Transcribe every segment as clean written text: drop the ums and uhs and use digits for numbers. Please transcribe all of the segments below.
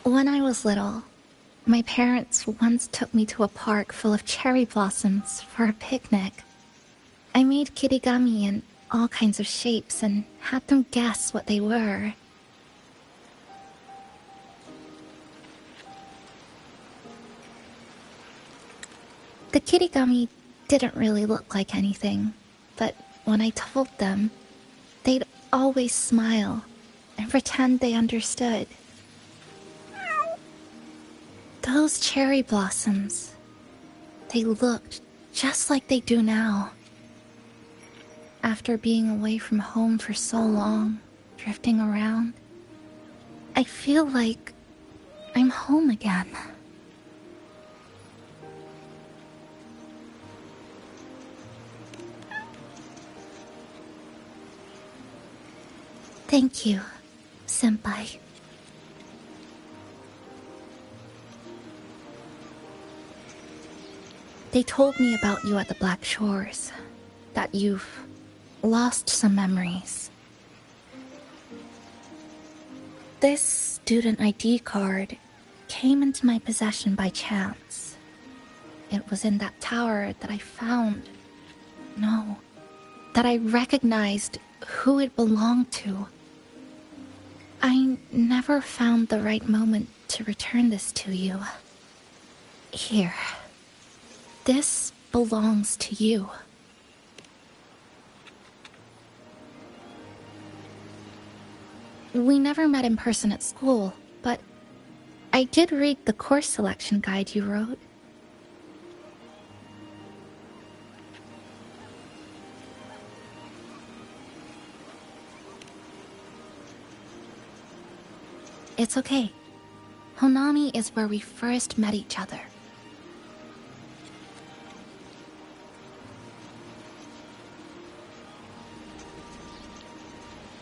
When I was little, my parents once took me to a park full of cherry blossoms for a picnic. I made kirigami in all kinds of shapes and had them guess what they were. The kirigami didn't really look like anything, but when I told them, they'd always smile and pretend they understood. Those cherry blossoms, they looked just like they do now. After being away from home for so long, drifting around, I feel like I'm home again. Thank you, Senpai. They told me about you at the Black Shores, that you've lost some memories. This student ID card came into my possession by chance. It was in that tower that I found. No, that I recognized who it belonged to. I never found the right moment to return this to you. Here. This belongs to you. We never met in person at school, but I did read the course selection guide you wrote. It's okay. Honami is where we first met each other.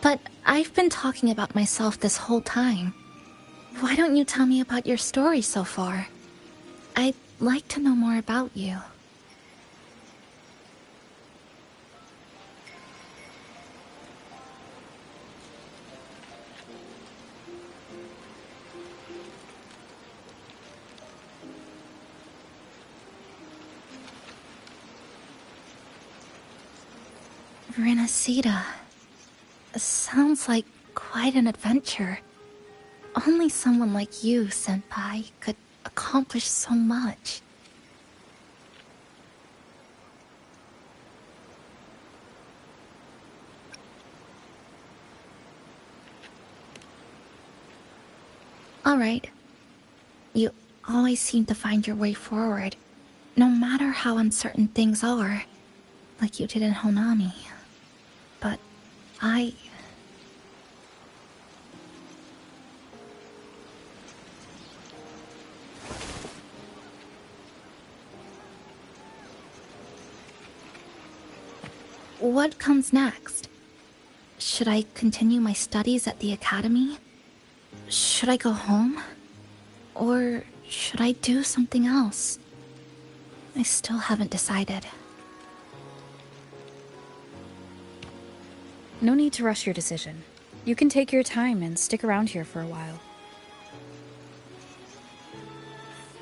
But I've been talking about myself this whole time. Why don't you tell me about your story so far? I'd like to know more about you. Renacida. Sounds like quite an adventure. Only someone like you, Senpai, could accomplish so much. Alright. You always seem to find your way forward, no matter how uncertain things are, like you did in Honami. But what comes next? Should I continue my studies at the academy? Should I go home? Or should I do something else? I still haven't decided. No need to rush your decision. You can take your time and stick around here for a while.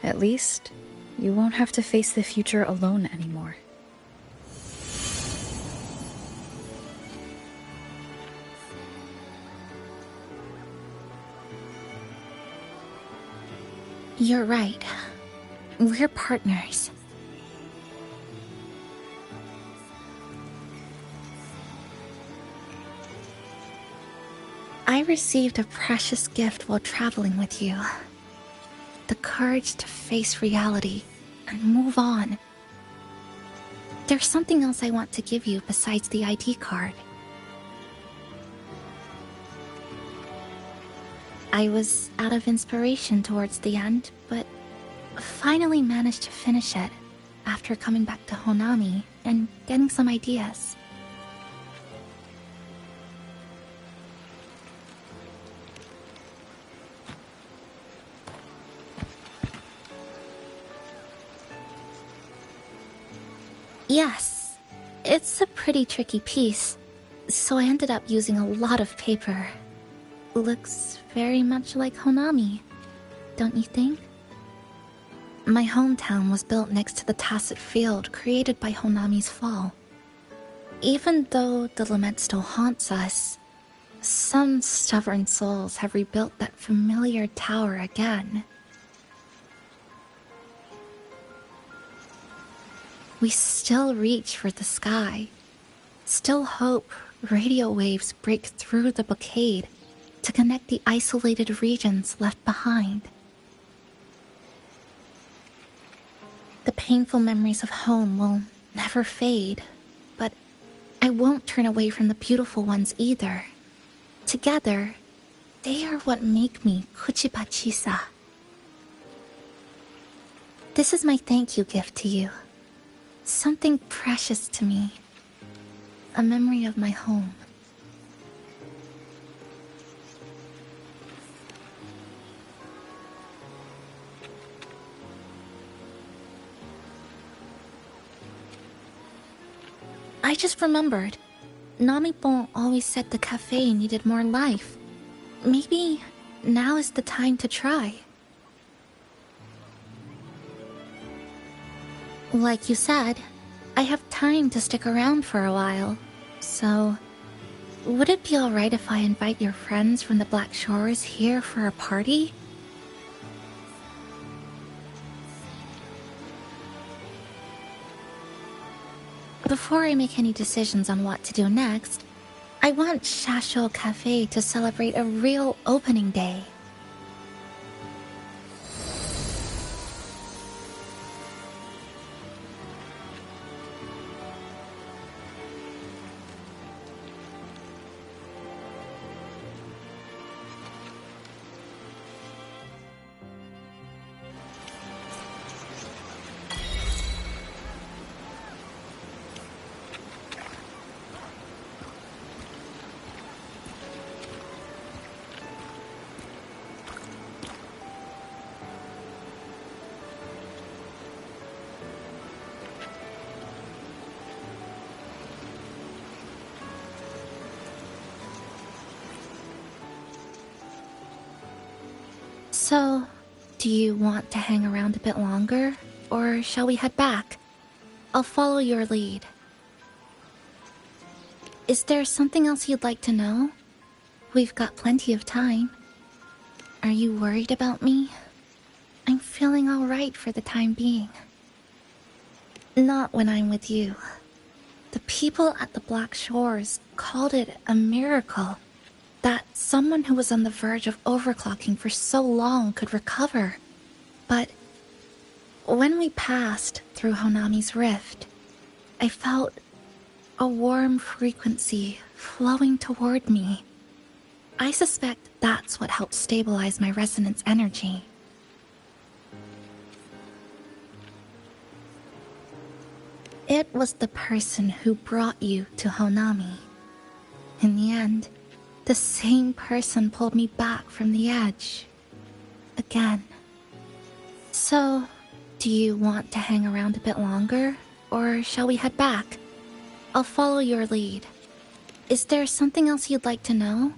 At least, you won't have to face the future alone anymore. You're right. We're partners. I received a precious gift while traveling with you. The courage to face reality and move on. There's something else I want to give you besides the ID card. I was out of inspiration towards the end, but finally managed to finish it after coming back to Honami and getting some ideas. Yes, it's a pretty tricky piece, so I ended up using a lot of paper. Looks very much like Honami. don't you think? My hometown was built next to the tacit field created by Honami's fall. Even though the lament still haunts us, some stubborn souls have rebuilt that familiar tower again. We still reach for the sky, still hope radio waves break through the blockade to connect the isolated regions left behind. The painful memories of home will never fade, but I won't turn away from the beautiful ones either. Together, they are what make me Kuchibachisa. This is my thank you gift to you. Something precious to me. A memory of my home. I just remembered. Namipon always said the cafe needed more life. Maybe now is the time to try. Like you said, I have time to stick around for a while, so would it be alright if I invite your friends from the Black Shores here for a party? Before I make any decisions on what to do next, I want Shasho Cafe to celebrate a real opening day. So, do you want to hang around a bit longer, or shall we head back? I'll follow your lead. Is there something else you'd like to know? We've got plenty of time. Are you worried about me? I'm feeling alright for the time being. Not when I'm with you. The people at the Black Shores called it a miracle that someone who was on the verge of overclocking for so long could recover. But when we passed through Honami's rift, I felt a warm frequency flowing toward me. I suspect that's what helped stabilize my resonance energy. It was the person who brought you to Honami. In the end, the same person pulled me back from the edge. Again. So, do you want to hang around a bit longer, or shall we head back? I'll follow your lead. Is there something else you'd like to know?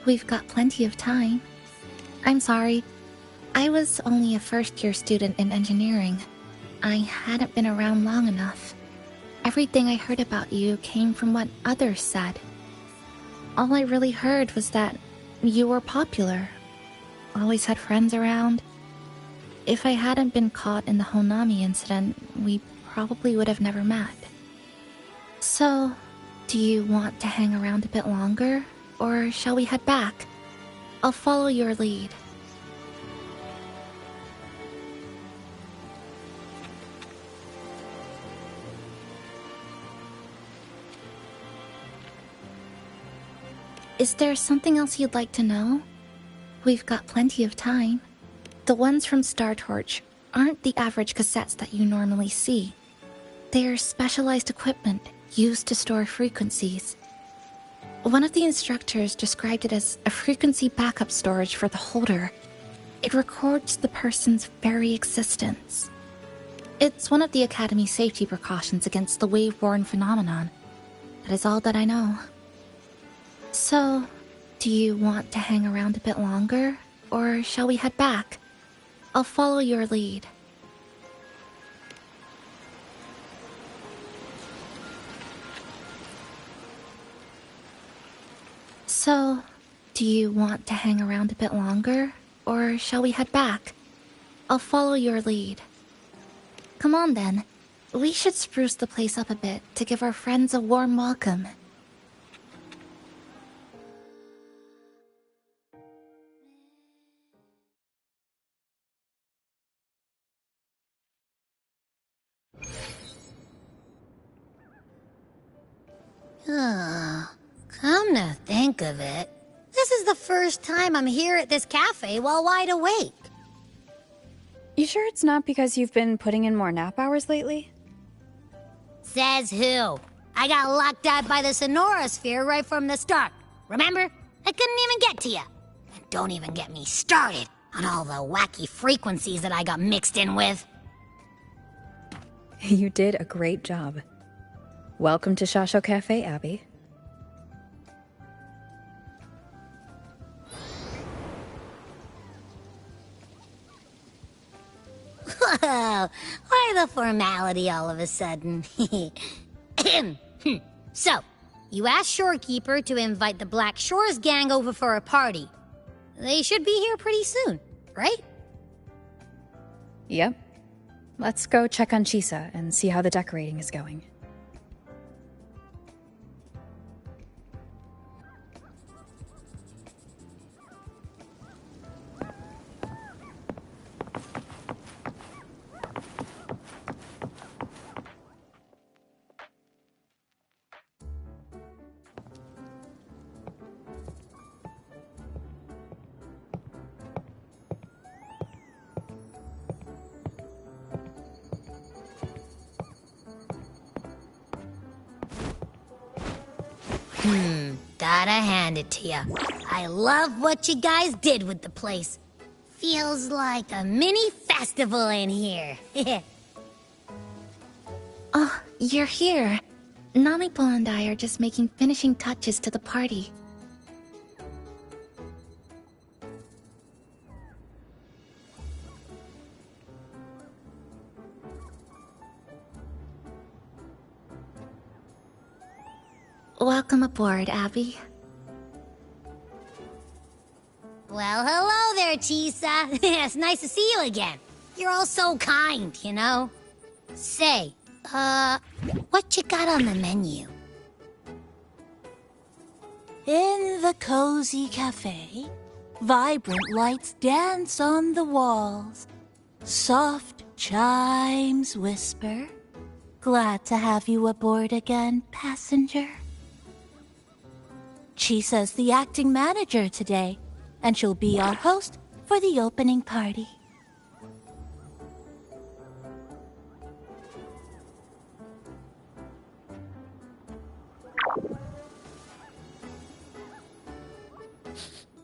We've got plenty of time. I'm sorry. I was only a first-year student in engineering. I hadn't been around long enough. Everything I heard about you came from what others said. All I really heard was that you were popular. Always had friends around. If I hadn't been caught in the Honami incident, we probably would have never met. So, do you want to hang around a bit longer, or shall we head back? I'll follow your lead. Is there something else you'd like to know? We've got plenty of time. The ones from Star Torch aren't the average cassettes that you normally see. They are specialized equipment used to store frequencies. One of the instructors described it as a frequency backup storage for the holder. It records the person's very existence. It's one of the Academy's safety precautions against the wave-borne phenomenon. That is all that I know. So, do you want to hang around a bit longer, or shall we head back? I'll follow your lead. So, do you want to hang around a bit longer, or shall we head back? I'll follow your lead. Come on then. We should spruce the place up a bit to give our friends a warm welcome. Come to think of it, this is the first time I'm here at this cafe while wide awake. You sure it's not because you've been putting in more nap hours lately? Says who? I got locked out by the Sonora Sphere right from the start. Remember? I couldn't even get to you. And don't even get me started on all the wacky frequencies that I got mixed in with. You did a great job. Welcome to Shasho Cafe, Abby. Whoa, why the formality all of a sudden? So, you asked Shorekeeper to invite the Black Shores gang over for a party. They should be here pretty soon, right? Yep. Let's go check on Chisa and see how the decorating is going. Gotta hand it to ya. I love what you guys did with the place. Feels like a mini festival in here. Oh, you're here. Namipo and I are just making finishing touches to the party. Welcome aboard, Abby. Well, hello there, Chisa. It's nice to see you again. You're all so kind, you know? Say, what you got on the menu? In the cozy cafe, vibrant lights dance on the walls. Soft chimes whisper. Glad to have you aboard again, passenger. Chisa's the acting manager today, and she'll be our host for the opening party.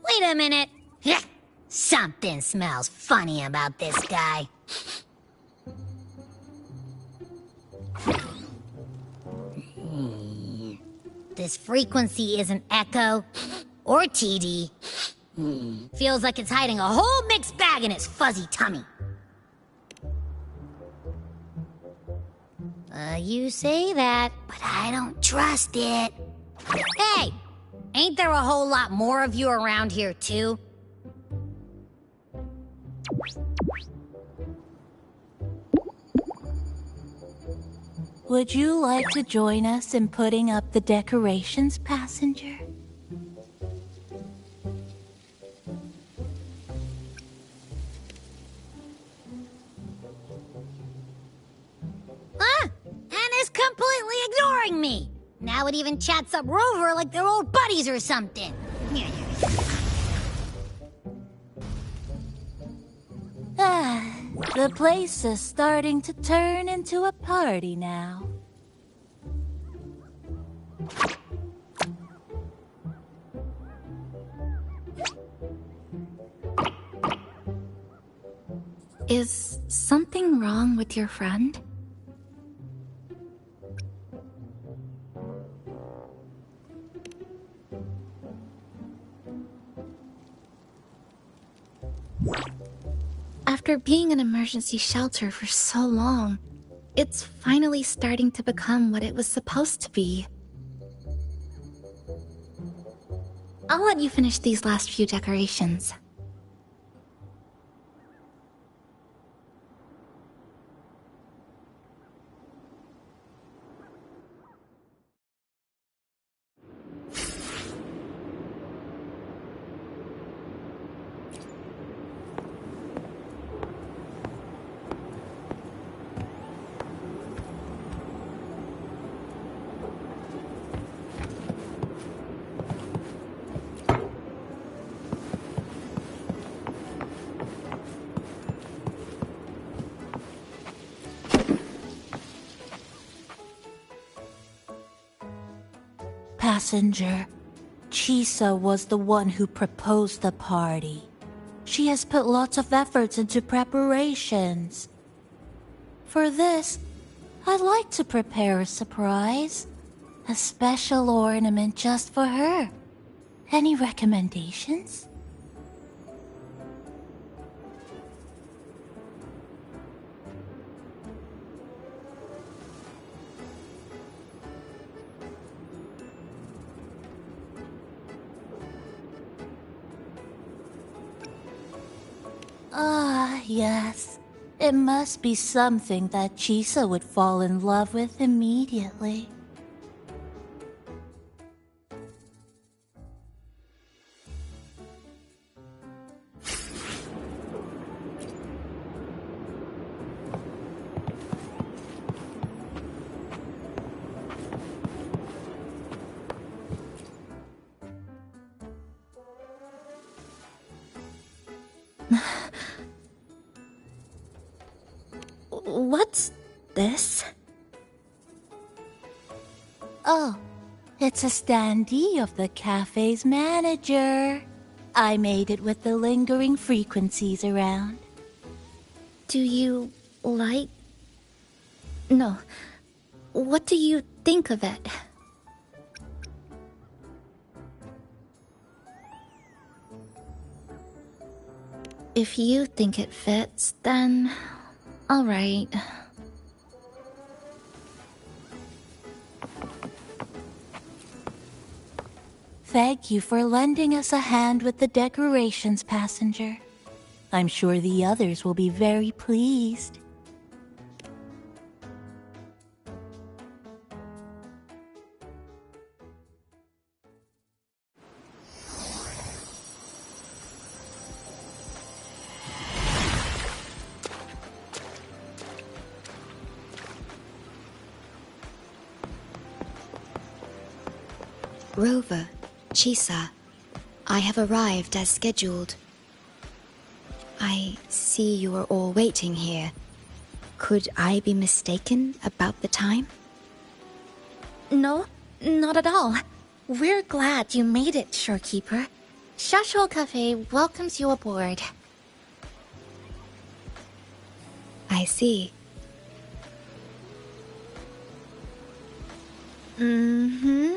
Wait a minute. Something smells funny about this guy. This frequency isn't echo or TD. Feels like it's hiding a whole mixed bag in its fuzzy tummy. You say that, but I don't trust it. Hey! Ain't there a whole lot more of you around here, too? Would you like to join us in putting up the decorations, passenger? Huh? Anna's completely ignoring me! Now it even chats up Rover like they're old buddies or something. The place is starting to turn into a party now. Is something wrong with your friend? After being an emergency shelter for so long, it's finally starting to become what it was supposed to be. I'll let you finish these last few decorations. Passenger, Chisa was the one who proposed the party. She has put lots of efforts into preparations. For this, I'd like to prepare a surprise. A special ornament just for her. Any recommendations? Ah, yes. It must be something that Chisa would fall in love with immediately. What's this? Oh, it's a standee of the cafe's manager. I made it with the lingering frequencies around. Do you like... No. What do you think of it? If you think it fits, then... all right. Thank you for lending us a hand with the decorations, passenger. I'm sure the others will be very pleased. Rover, Chisa, I have arrived as scheduled. I see you are all waiting here. Could I be mistaken about the time? No, not at all. We're glad you made it, Shorekeeper. Shashol Cafe welcomes you aboard. I see. Mm-hmm.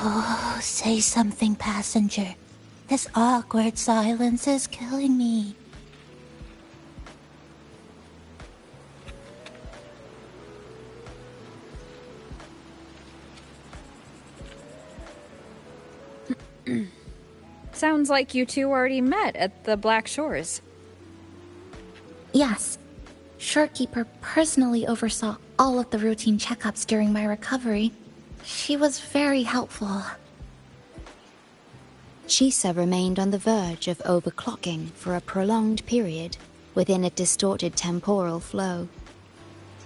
Oh, say something, passenger. This awkward silence is killing me. Sounds like you two already met at the Black Shores. Yes. Shorekeeper personally oversaw all of the routine checkups during my recovery. She was very helpful. Chisa remained on the verge of overclocking for a prolonged period within a distorted temporal flow.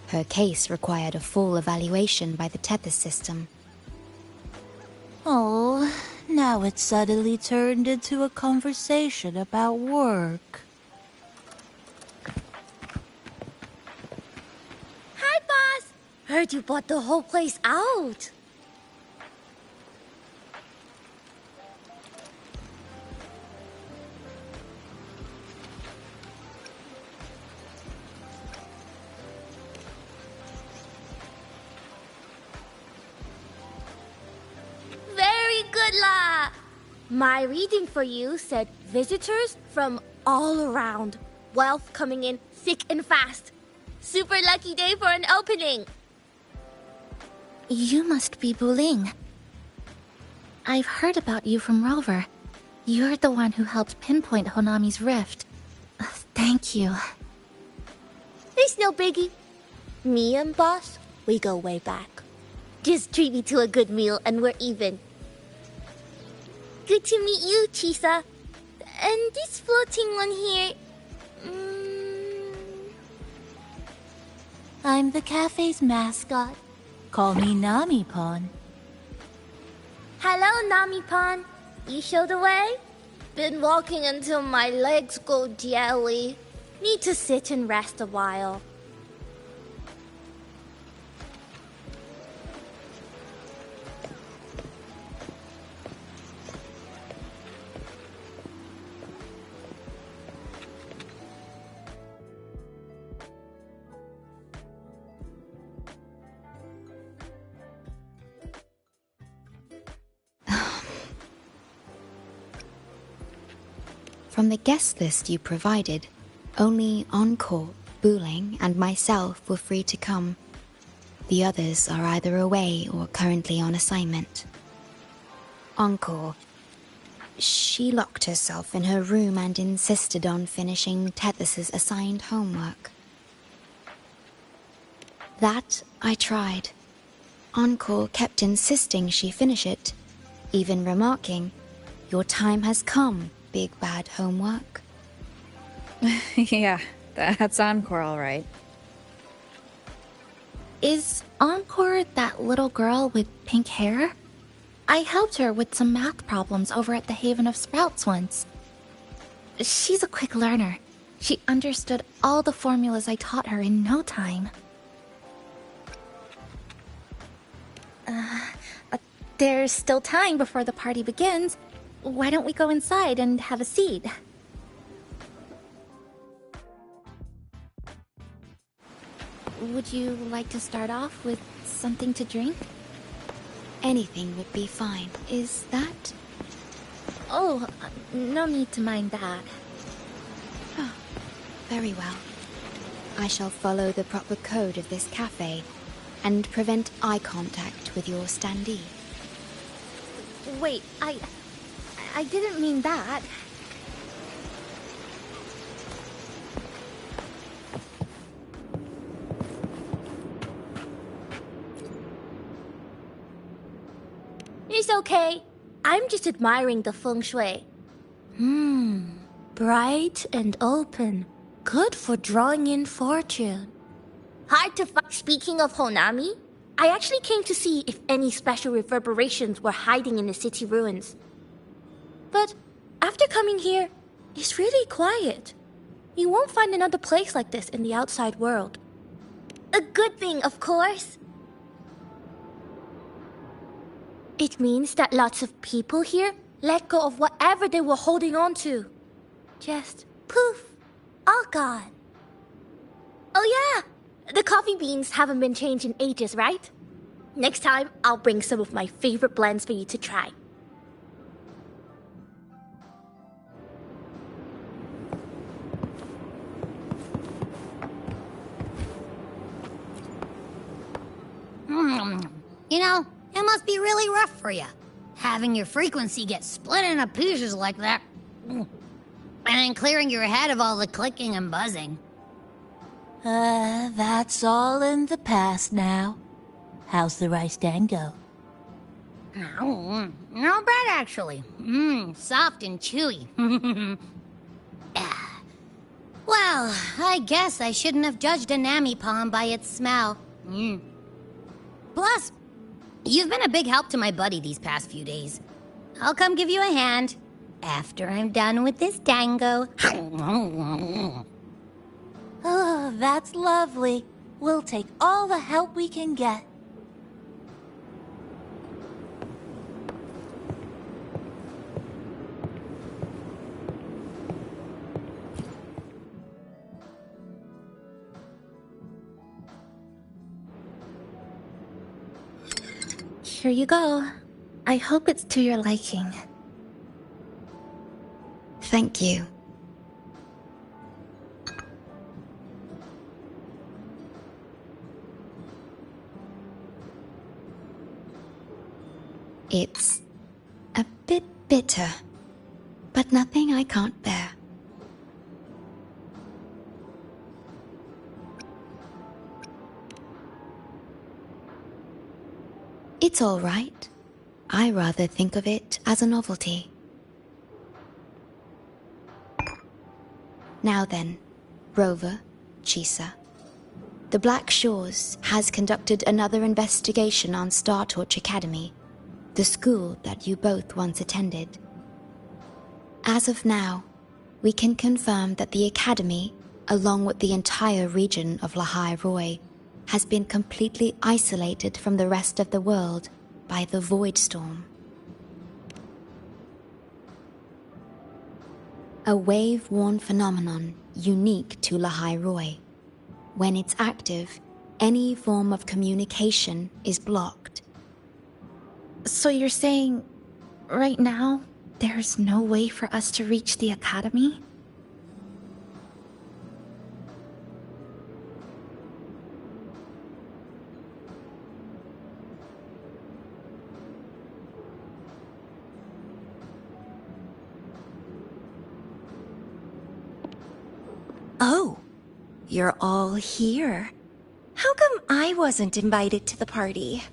Her case required a full evaluation by the tether system. Oh, now it's suddenly turned into a conversation about work. Hi, boss! Heard you bought the whole place out. Very good lah! My reading for you said visitors from all around. Wealth coming in thick and fast. Super lucky day for an opening. You must be Buling. I've heard about you from Rover. You're the one who helped pinpoint Honami's rift. Thank you. It's no biggie. Me and boss, we go way back. Just treat me to a good meal and we're even. Good to meet you, Chisa. And this floating one here... I'm the cafe's mascot. Call me Nami-pon. Hello, Nami-pon. You show the way? Been walking until my legs go jelly. Need to sit and rest a while. From the guest list you provided, only Encore, Buling, and myself were free to come. The others are either away or currently on assignment. Encore. She locked herself in her room and insisted on finishing Tethys's assigned homework. That I tried. Encore kept insisting she finish it, even remarking, "Your time has come, big bad homework." Yeah, that's Encore, all right. Is Encore that little girl with pink hair? I helped her with some math problems over at the Haven of Sprouts once. She's a quick learner. She understood all the formulas I taught her in no time. There's still time before the party begins. Why don't we go inside and have a seat? Would you like to start off with something to drink? Anything would be fine. Is that? Oh, no need to mind that. Oh, very well. I shall follow the proper code of this cafe and prevent eye contact with your standee. Wait, I didn't mean that. It's okay. I'm just admiring the feng shui. Bright and open. Good for drawing in fortune. Hard to find. Speaking of Honami, I actually came to see if any special reverberations were hiding in the city ruins. But after coming here, it's really quiet. You won't find another place like this in the outside world. A good thing, of course. It means that lots of people here let go of whatever they were holding on to. Just poof, all gone. Oh yeah, the coffee beans haven't been changed in ages, right? Next time, I'll bring some of my favorite blends for you to try. You know, it must be really rough for you, having your frequency get split into pieces like that. And then clearing your head of all the clicking and buzzing. That's all in the past now. How's the rice dango? Oh, not bad, actually. Soft and chewy. Well, I guess I shouldn't have judged a Nami-pon by its smell. Plus, you've been a big help to my buddy these past few days. I'll come give you a hand after I'm done with this dango. Oh, that's lovely. We'll take all the help we can get. Here you go. I hope it's to your liking. Thank you. It's a bit bitter, but nothing I can't bear. It's all right. I rather think of it as a novelty. Now then, Rover, Chisa. The Black Shores has conducted another investigation on Star Torch Academy, the school that you both once attended. As of now, we can confirm that the Academy, along with the entire region of Lahai Roi, has been completely isolated from the rest of the world by the Void Storm. A wave-worn phenomenon unique to Lahai Roi. When it's active, any form of communication is blocked. So you're saying, right now, there's no way for us to reach the Academy? Oh, you're all here. How come I wasn't invited to the party?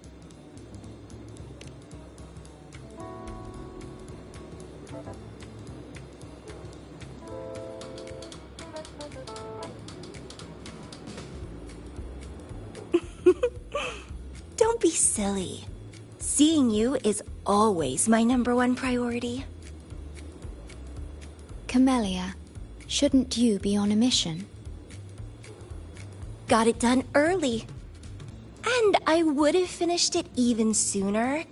Don't be silly. Seeing you is always my #1 priority. Camellia, shouldn't you be on a mission? Got it done early. And I would have finished it even sooner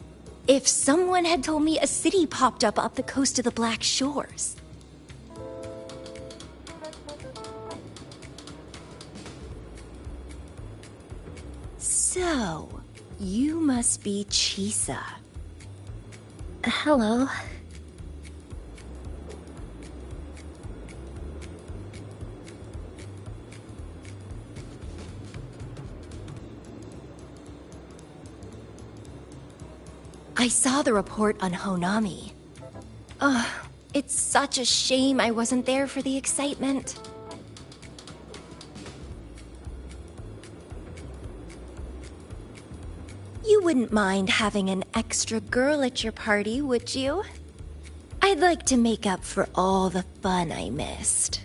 if someone had told me a city popped up the coast of the Black Shores. So, you must be Chisa. Hello. I saw the report on Honami. Ugh, it's such a shame I wasn't there for the excitement. You wouldn't mind having an extra girl at your party, would you? I'd like to make up for all the fun I missed.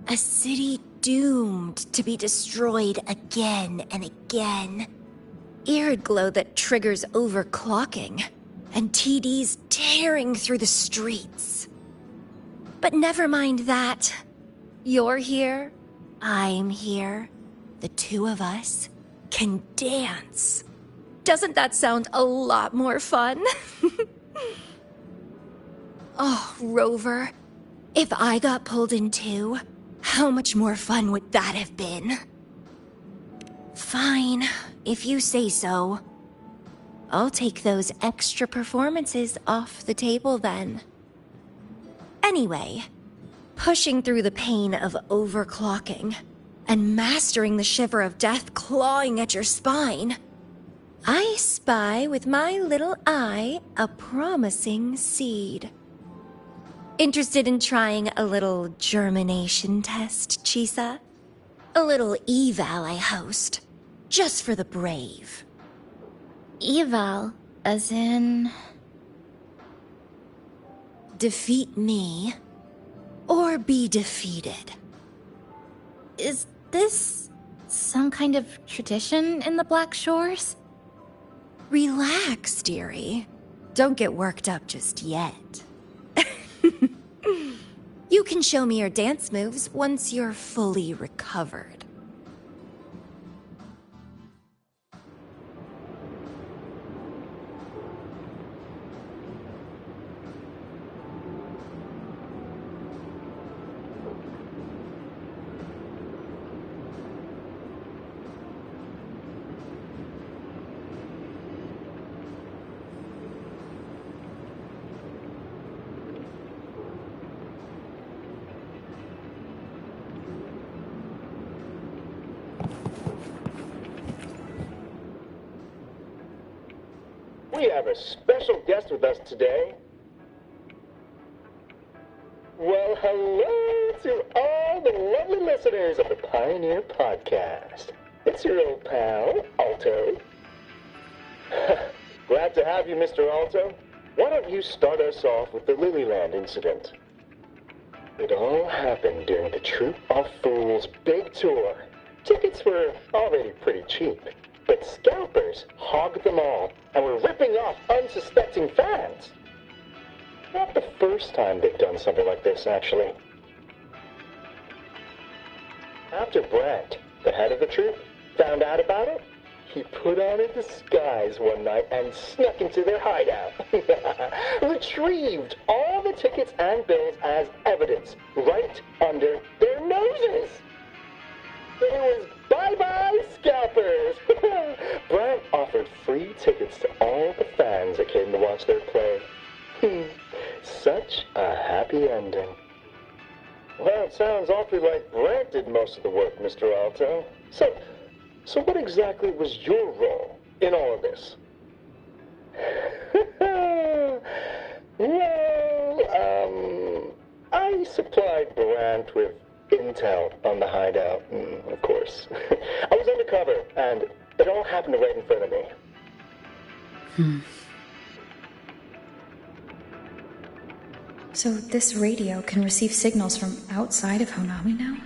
A city doomed to be destroyed again and again. Ear glow that triggers overclocking, and TDs tearing through the streets. But never mind that. You're here, I'm here. The two of us can dance. Doesn't that sound a lot more fun? Oh, Rover, if I got pulled in too, how much more fun would that have been? Fine, if you say so. I'll take those extra performances off the table then. Anyway, pushing through the pain of overclocking and mastering the shiver of death clawing at your spine, I spy with my little eye a promising seed. Interested in trying a little germination test, Chisa? A little eval I host, just for the brave. Eval, as in... Defeat me, or be defeated. Is this some kind of tradition in the Black Shores? Relax, dearie. Don't get worked up just yet. You can show me your dance moves once you're fully recovered. We have a special guest with us today. Well, hello to all the lovely listeners of the Pioneer Podcast. It's your old pal, Alto. Glad to have you, Mr. Alto. Why don't you start us off with the Lilyland incident? It all happened during the Troop of Fools big tour. Tickets were already pretty cheap, but scalpers hogged them all and were ripping off unsuspecting fans. Not the first time they've done something like this, actually. After Brent, the head of the troupe, found out about it, he put on a disguise one night and snuck into their hideout. Retrieved all the tickets and bills as evidence right under their noses. It was bye-bye scalpers. Brent offered free tickets to all the fans that came to watch their play. Such a happy ending. Well, it sounds awfully like Brent did most of the work, Mr. Alto. So what exactly was your role in all of this? Well, I supplied Brent with intel on the hideout, of course. I was undercover, and it all happened right in front of me. So this radio can receive signals from outside of Honami now?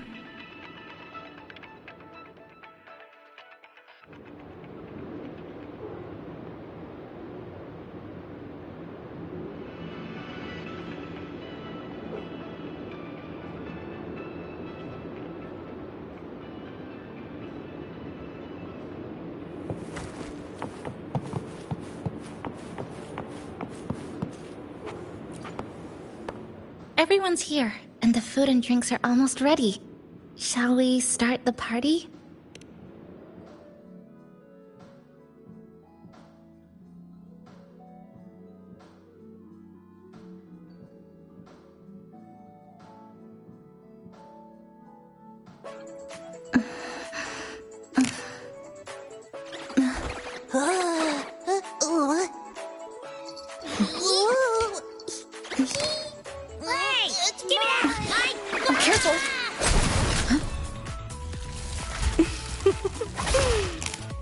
Everyone's here, and the food and drinks are almost ready. Shall we start the party?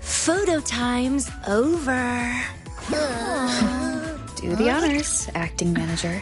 Photo time's over. Do the honors, acting manager.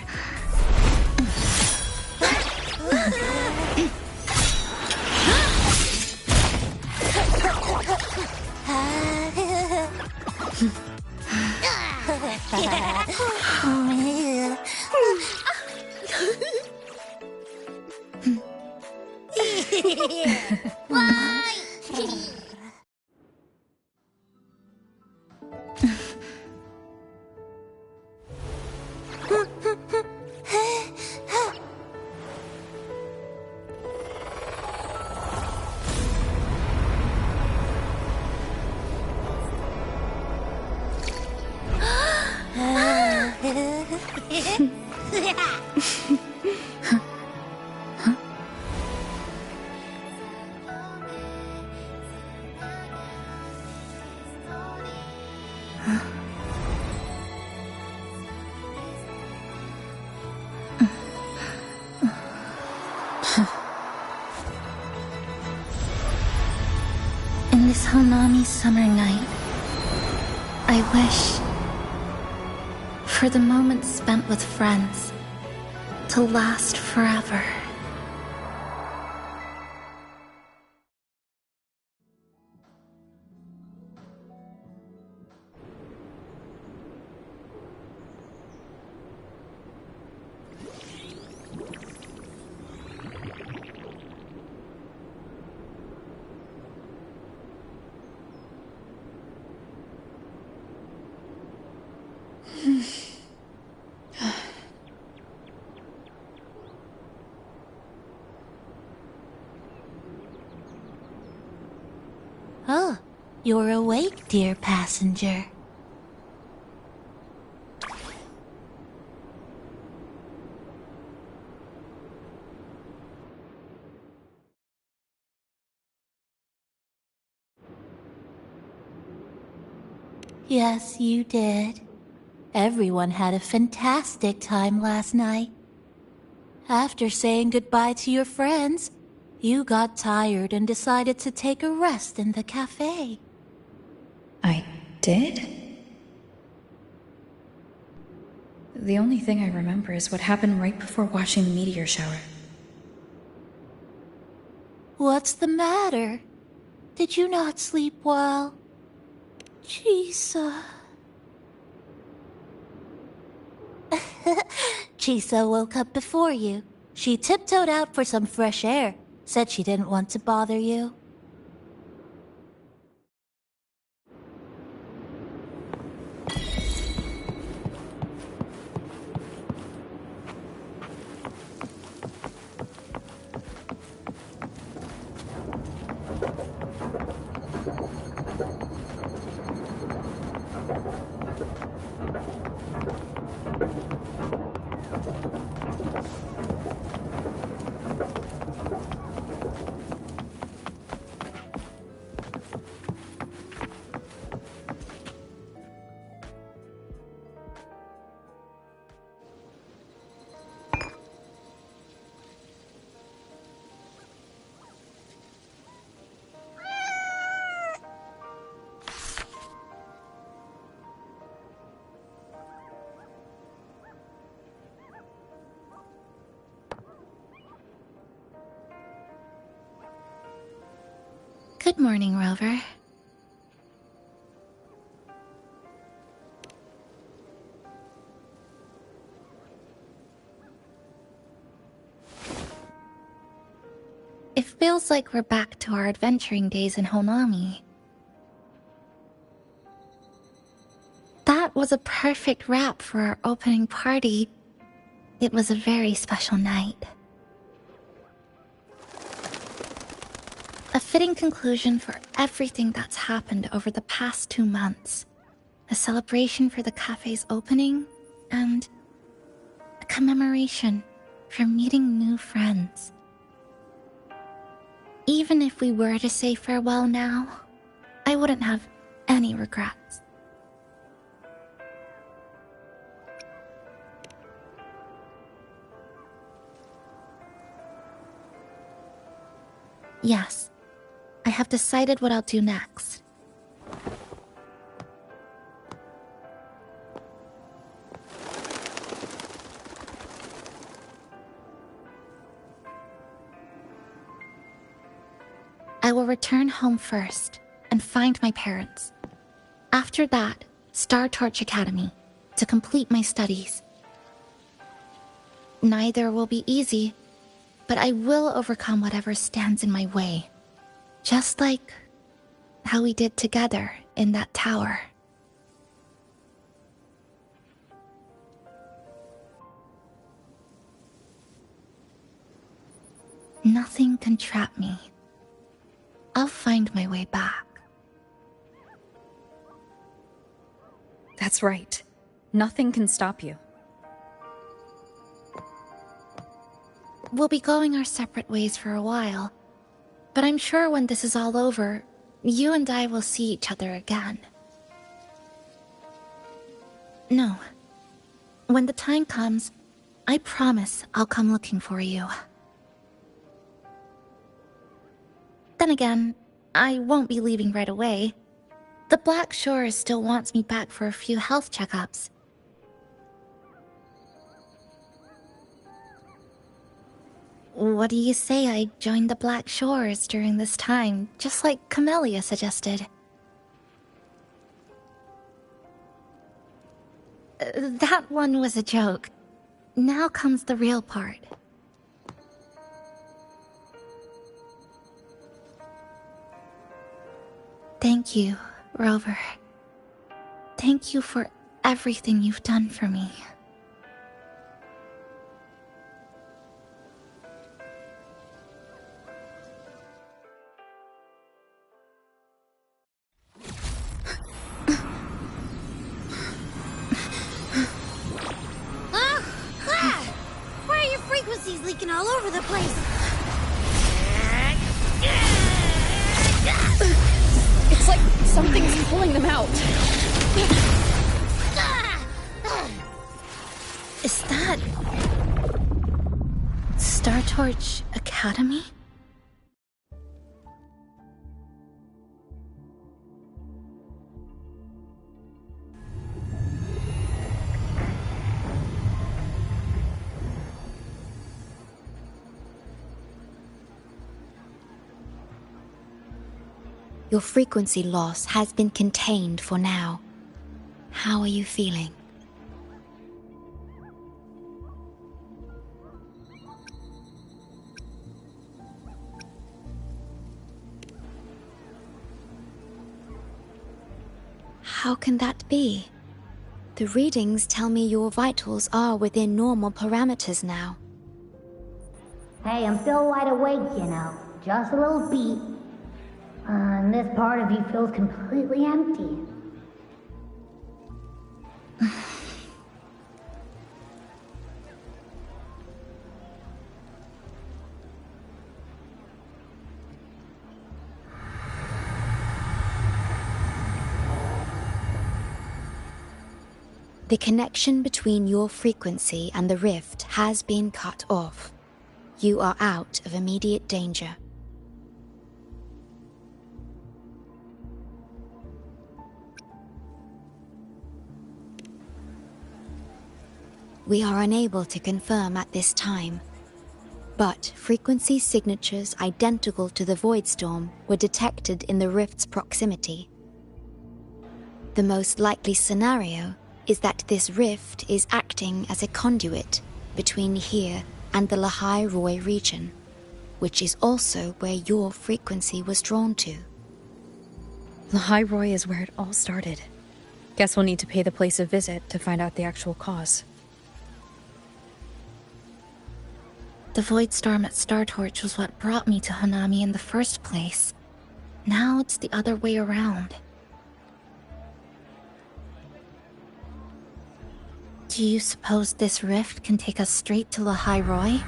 In this Honami summer night, I wish for the moments spent with friends to last forever. Oh, you're awake, dear passenger. Yes, you did. Everyone had a fantastic time last night. After saying goodbye to your friends, you got tired and decided to take a rest in the cafe. I did? The only thing I remember is what happened right before watching the meteor shower. What's the matter? Did you not sleep well? Chisa. Chisa woke up before you. She tiptoed out for some fresh air. Said she didn't want to bother you. Good morning, Rover. It feels like we're back to our adventuring days in Honami. That was a perfect wrap for our opening party. It was a very special night. A fitting conclusion for everything that's happened over the past 2 months. A celebration for the cafe's opening, and a commemoration for meeting new friends. Even if we were to say farewell now, I wouldn't have any regrets. Yes, I have decided what I'll do next. I will return home first and find my parents. After that, Star Torch Academy to complete my studies. Neither will be easy, but I will overcome whatever stands in my way. Just like how we did together in that tower. Nothing can trap me. I'll find my way back. That's right. Nothing can stop you. We'll be going our separate ways for a while, but I'm sure when this is all over, you and I will see each other again. No. When the time comes, I promise I'll come looking for you. Then again, I won't be leaving right away. The Black Shore still wants me back for a few health checkups. What do you say I join the Black Shores during this time, just like Camellia suggested? That one was a joke. Now comes the real part. Thank you, Rover. Thank you for everything you've done for me. Why are your frequencies leaking all over the place? It's like something's pulling them out. Torch Academy? Your frequency loss has been contained for now. How are you feeling? How can that be? The readings tell me your vitals are within normal parameters now. Hey, I'm still wide awake, you know. Just a little beat. And this part of you feels completely empty. The connection between your frequency and the rift has been cut off. You are out of immediate danger. We are unable to confirm at this time, but frequency signatures identical to the Void Storm were detected in the rift's proximity. The most likely scenario is that this rift is acting as a conduit between here and the Lahai Roi region, which is also where your frequency was drawn to. Lahai Roi is where it all started. Guess we'll need to pay the place a visit to find out the actual cause. The Void Storm at Star Torch was what brought me to Hanami in the first place. Now it's the other way around. Do you suppose this rift can take us straight to Lahai Roi?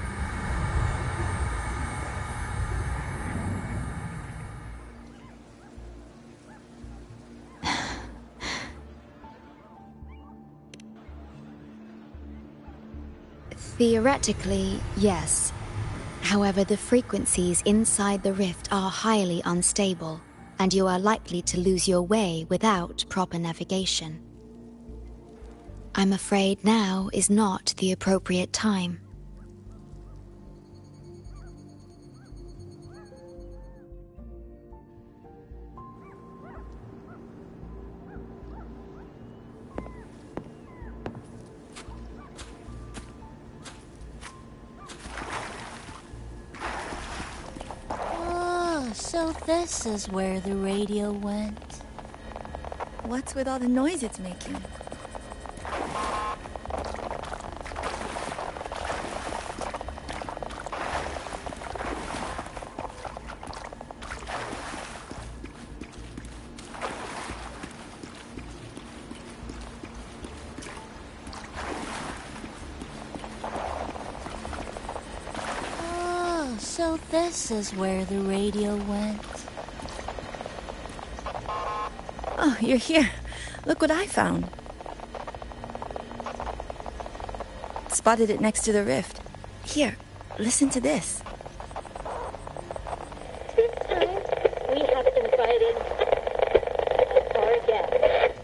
Theoretically, yes. However, the frequencies inside the rift are highly unstable, and you are likely to lose your way without proper navigation. I'm afraid now is not the appropriate time. So this is where the radio went. What's with all the noise it's making? So this is where the radio went. Oh, you're here. Look what I found. Spotted it next to the rift. Here, listen to this. This time, we have invited our guest.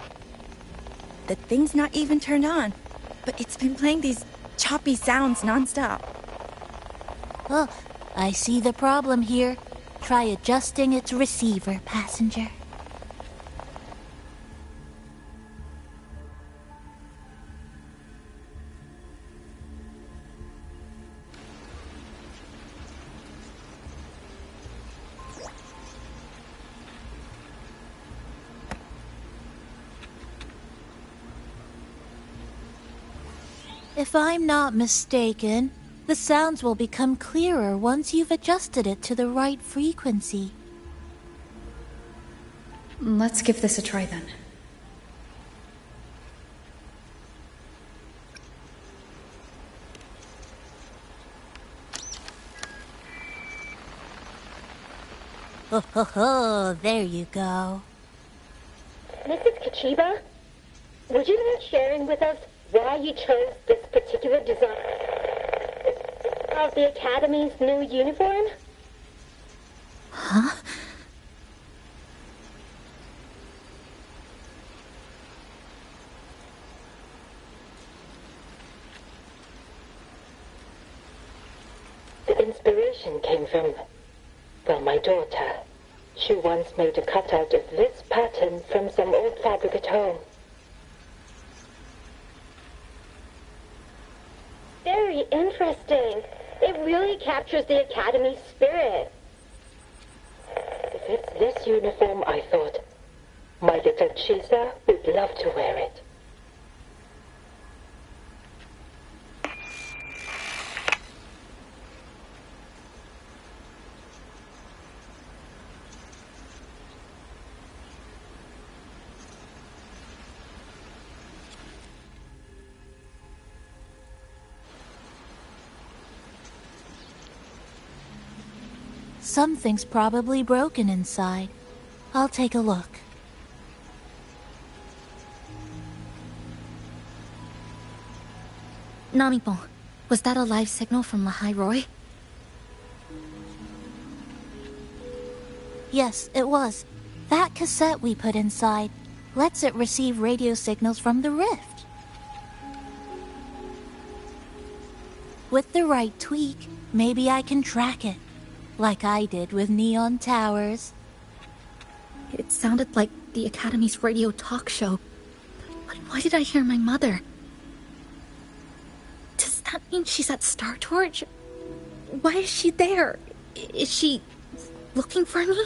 The thing's not even turned on, but it's been playing these choppy sounds nonstop. Oh, I see the problem here. Try adjusting its receiver, passenger. If I'm not mistaken, the sounds will become clearer once you've adjusted it to the right frequency. Let's give this a try then. Ho ho ho, there you go. Mrs. Kachiba, would you mind sharing with us why you chose this particular design? of the Academy's new uniform? Huh? The inspiration came from, well, my daughter. She once made a cutout of this pattern from some old fabric at home. Very interesting. It really captures the Academy's spirit. If it's this uniform, I thought, my little Chisa would love to wear it. Something's probably broken inside. I'll take a look. Namipon, was that a live signal from Lahai Roy? Yes, it was. That cassette we put inside lets it receive radio signals from the rift. With the right tweak, maybe I can track it. Like I did with Neon Towers. It sounded like the Academy's radio talk show. But why did I hear my mother? Does that mean she's at Star Torch? Why is she there? Is she looking for me?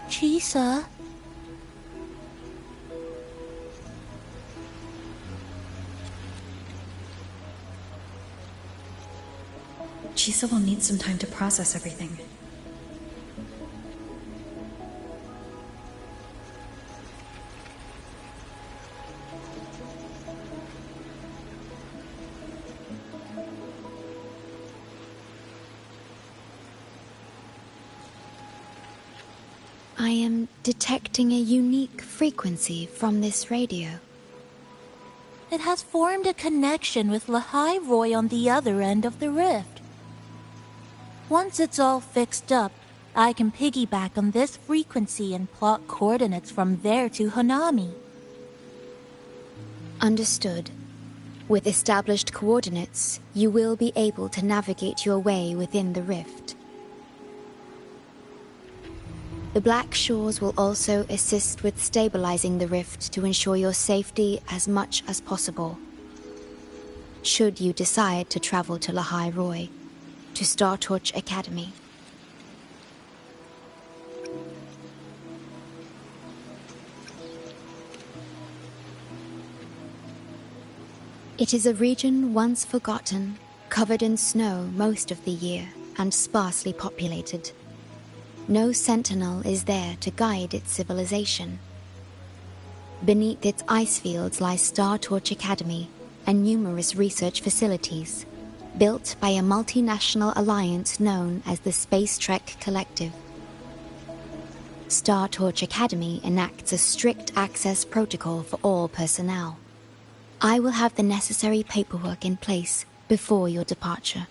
Chisa? Chisa will need some time to process everything. I am detecting a unique frequency from this radio. It has formed a connection with Lahai Roy on the other end of the rift. Once it's all fixed up, I can piggyback on this frequency and plot coordinates from there to Hanami. Understood. With established coordinates, you will be able to navigate your way within the rift. The Black Shores will also assist with stabilizing the rift to ensure your safety as much as possible. Should you decide to travel to Lahai Roy, to Star Torch Academy. It is a region once forgotten, covered in snow most of the year, and sparsely populated. No sentinel is there to guide its civilization. Beneath its ice fields lies Star Torch Academy and numerous research facilities, built by a multinational alliance known as the Space Trek Collective. Star Torch Academy enacts a strict access protocol for all personnel. I will have the necessary paperwork in place before your departure.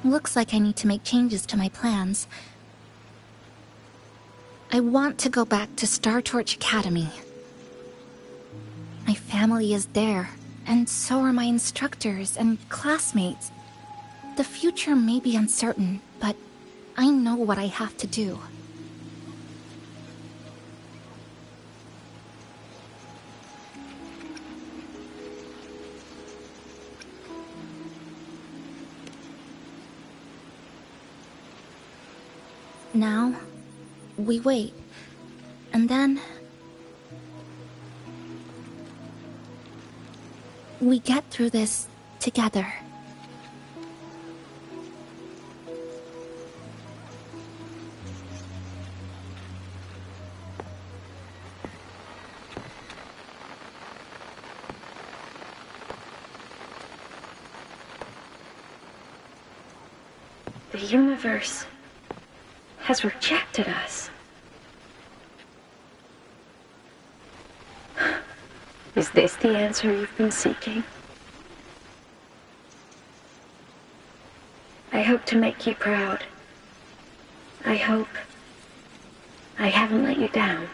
Looks like I need to make changes to my plans. I want to go back to Star Torch Academy. My family is there, and so are my instructors and classmates. The future may be uncertain, but I know what I have to do. Now, we wait, and then we get through this together. The universe has rejected us. Is this the answer you've been seeking? I hope to make you proud. I hope I haven't let you down.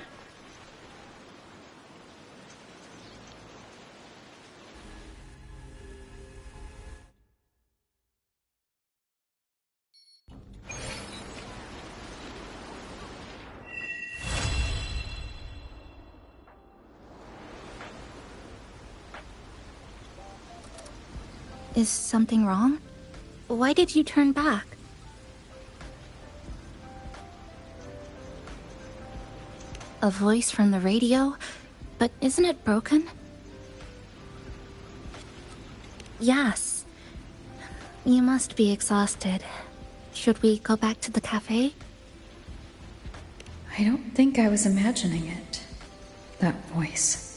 Is something wrong? Why did you turn back? A voice from the radio? But isn't it broken? Yes. You must be exhausted. Should we go back to the cafe? I don't think I was imagining it. That voice.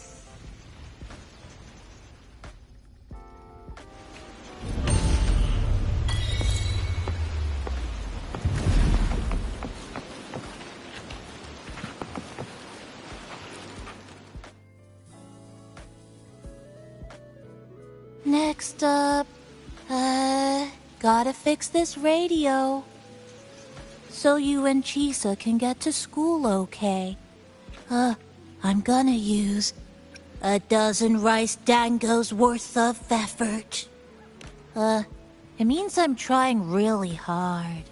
Next up, gotta fix this radio. So you and Chisa can get to school okay. I'm gonna use a dozen rice dangos worth of effort. It means I'm trying really hard.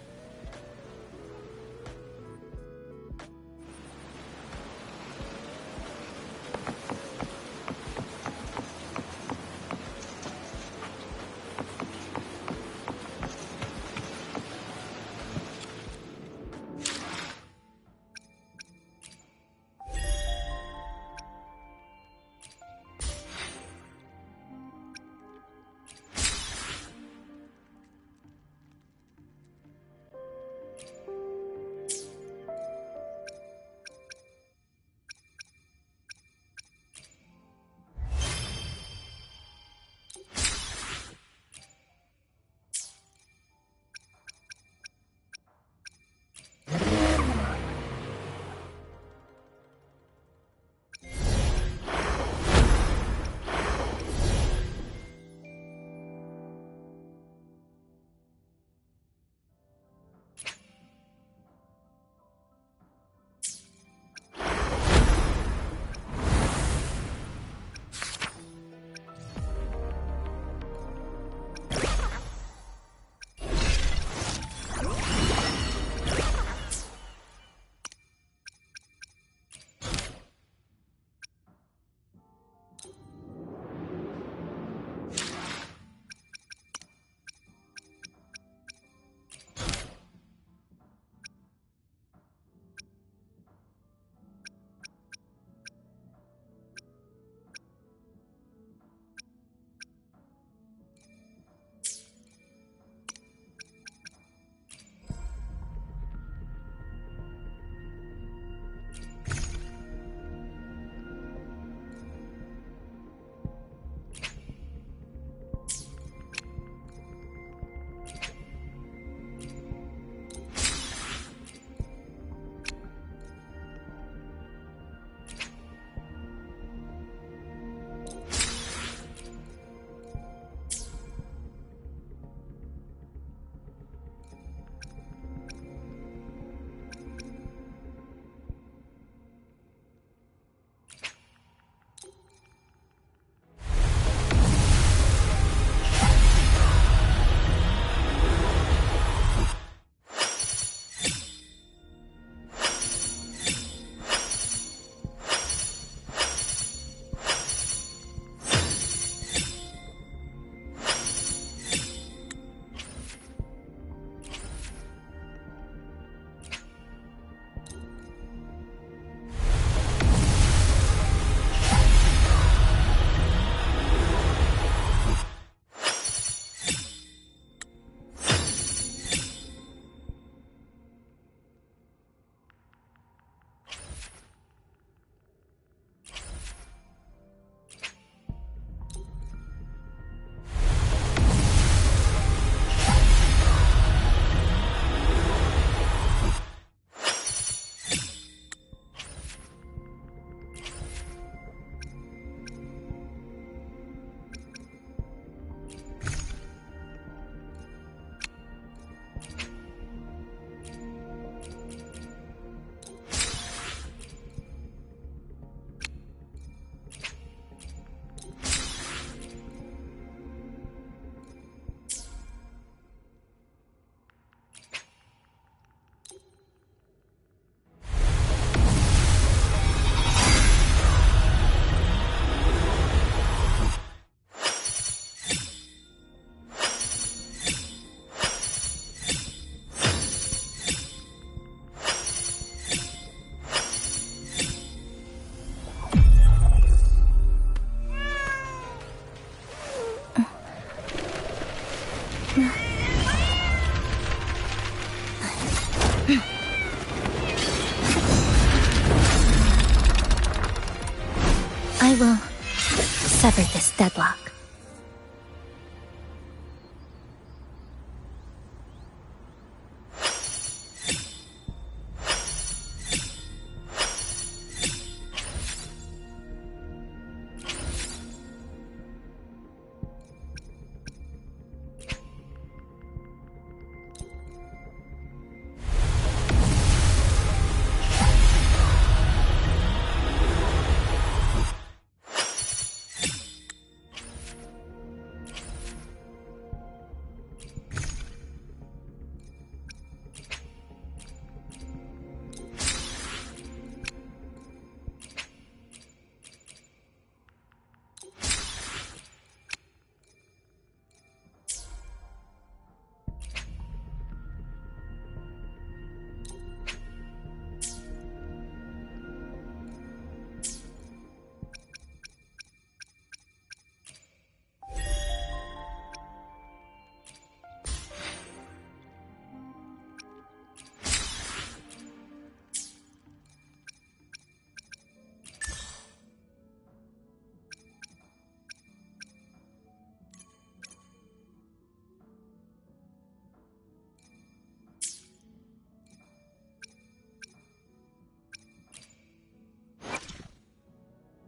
I will sever this deadlock.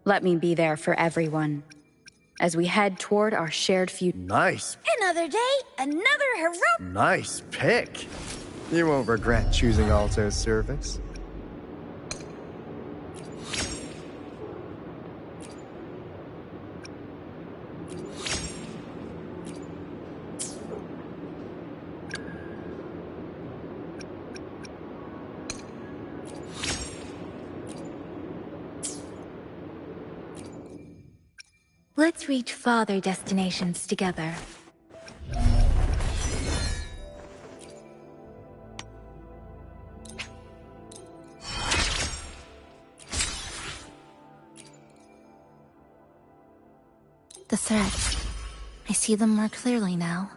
Let me be there for everyone as we head toward our shared future. Nice. Another day, another heroic. Nice pick. You won't regret choosing Alto's service. Let's reach farther destinations together. The threads. I see them more clearly now.